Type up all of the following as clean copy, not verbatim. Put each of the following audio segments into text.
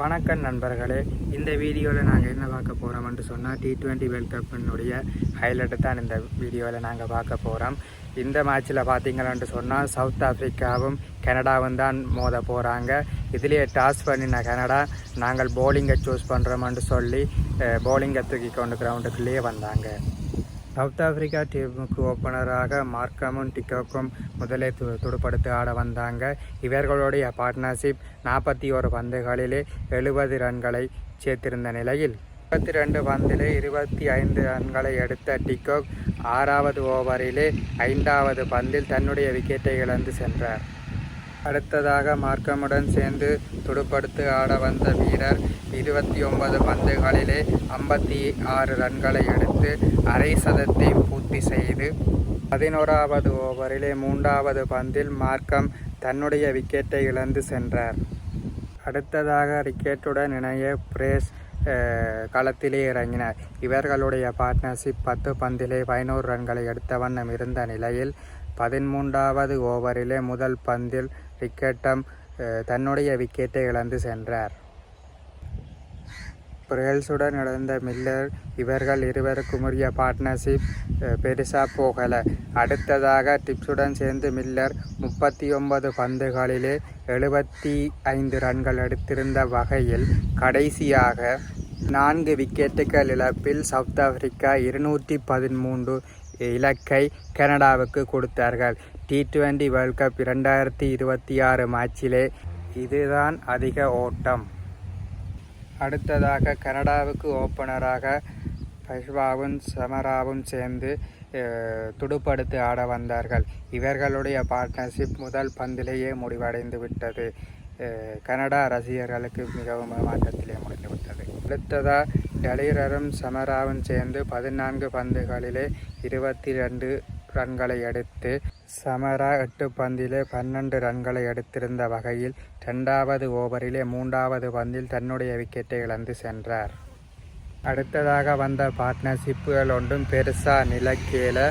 வணக்கம் நண்பர்களே, இந்த வீடியோவில் நாங்கள் என்ன பார்க்க போகிறோம்னு சொன்னால் T20 வேர்ல்ட் கப்பினுடைய ஹைலைட்டு தான் இந்த வீடியோவில் நாங்கள் பார்க்க போகிறோம். இந்த மேட்ச்சில் பார்த்தீங்கன்னு சொன்னால் சவுத் ஆஃப்ரிக்காவும் கனடாவும் தான் மோத போகிறாங்க. இதுலேயே டாஸ் பண்ணின கனடா நாங்கள் போலிங்கை சூஸ் பண்ணுறோம்னு சொல்லி போலிங்கை தூக்கி கொண்டு கிரவுண்டுக்குள்ளேயே வந்தாங்க. சவுத் ஆஃப்ரிக்கா டீமுக்கு ஓப்பனராக மார்க்கமும் டிக்கோக்கும் முதலே துடுப்படுத்தி ஆட வந்தாங்க. இவர்களுடைய பார்ட்னர்ஷிப் 41 பந்துகளிலே 70 ரன்களை சேர்த்திருந்த நிலையில் 22 பந்திலே 25 ரன்களை எடுத்த டிக்கோக் 6வது ஓவரிலே 5வது பந்தில் தன்னுடைய விக்கெட்டை இழந்து சென்றார். அடுத்ததாக மார்க்கமுடன் சேர்ந்து துடுப்படுத்து ஆட வந்த வீரர் 29 பந்துகளிலே 56 ரன்களை எடுத்து அரை சதத்தை பூர்த்தி செய்து 11வது ஓவரிலே 3வது பந்தில் மார்க்கம் தன்னுடைய விக்கெட்டை இழந்து சென்றார். அடுத்ததாக விக்கெட்டுடன் இணைய பிரேஸ் களத்திலே இறங்கினார். இவர்களுடைய பார்ட்னர்ஷிப் 10 பந்திலே 11 ரன்களை எடுத்த வண்ணம் இருந்த நிலையில் 13வது ஓவரிலே முதல் பந்தில் ரிக்கெட்டம் தன்னுடைய விக்கெட்டை இழந்து சென்றார். பிரேல்ஸுடன் இழந்த மில்லர் இவர்கள் இருவருக்கும் உரிய பார்ட்னர்ஷிப் பெருசாக போகலை. அடுத்ததாக டிப்ஸுடன் சேர்ந்து மில்லர் 39 பந்துகளிலே 75 ரன்கள் எடுத்திருந்த வகையில் கடைசியாக 4 விக்கெட்டுகள் இழப்பில் சவுத் ஆப்பிரிக்கா 213 இலக்கை கனடாவுக்கு கொடுத்தார்கள். T20 வேர்ல்ட் கப் 2026 மேட்சிலே இதுதான் அதிக ஓட்டம். அடுத்ததாக கனடாவுக்கு ஓப்பனராக பஷ்வாவும் சமராவும் சேர்ந்து துடுப்படுத்து ஆட வந்தார்கள். இவர்களுடைய பார்ட்னர்ஷிப் முதல் பந்திலேயே முடிவடைந்து விட்டது. கனடா ரசிகர்களுக்கு மிகவும் மாற்றத்திலே முடிந்துவிட்டது. அடுத்ததாக டலீரரும் சமராவும் சேர்ந்து 14 பந்துகளிலே 22 ரன்களை எடுத்து சமரா 8 பந்திலே 12 ரன்களை எடுத்திருந்த வகையில் 2வது ஓவரிலே 3வது பந்தில் தன்னுடைய விக்கெட்டை இழந்து சென்றார். அடுத்ததாக வந்த பார்ட்னர்ஷிப்புகள் ஒன்றும் பெருசாக நிலக்கேல.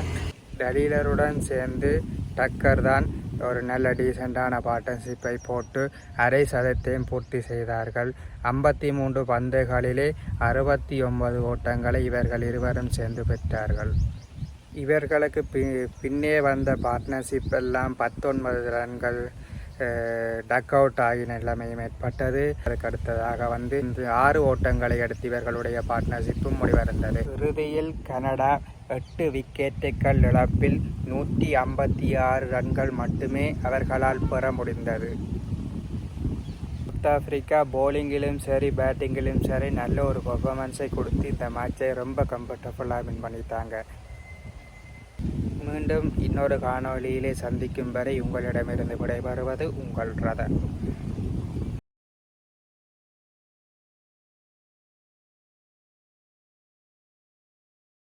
டலீரருடன் சேர்ந்து டக்கர் தான் ஒரு நல்ல டீசெண்டான பார்ட்னர்ஷிப்பை போட்டு அரை சதத்தையும் பூர்த்தி செய்தார்கள். 53 பந்துகளிலே 69 ஓட்டங்களை இவர்கள் இருவரும் சேர்ந்து பெற்றார்கள். இவர்களுக்கு பின்னே வந்த பார்ட்னர்ஷிப் எல்லாம் 19 ரன்கள் டக் அவுட் ஆகிய நிலைமையும் ஏற்பட்டது. அதுக்கு அடுத்ததாக 6 ஓட்டங்களை எடுத்து இவர்களுடைய பார்ட்னர்ஷிப்பும் முடிவடைந்தது. இறுதியில் கனடா 8 விக்கெட்டுகள் இழப்பில் 156 ரன்கள் மட்டுமே அவர்களால் பெற முடிந்தது. சவுத் ஆப்பிரிக்கா போலிங்கிலும் சரி பேட்டிங்கிலும் சரி நல்ல ஒரு பர்ஃபார்மன்ஸை கொடுத்து இந்த மேட்சை ரொம்ப கம்ஃபர்டபுளாக வின் பண்ணிட்டாங்க. மீண்டும் இன்னொரு காணொளியிலே சந்திக்கும் வரை உங்களிடமிருந்து விடைபெறுவது உங்கள் ரதன்.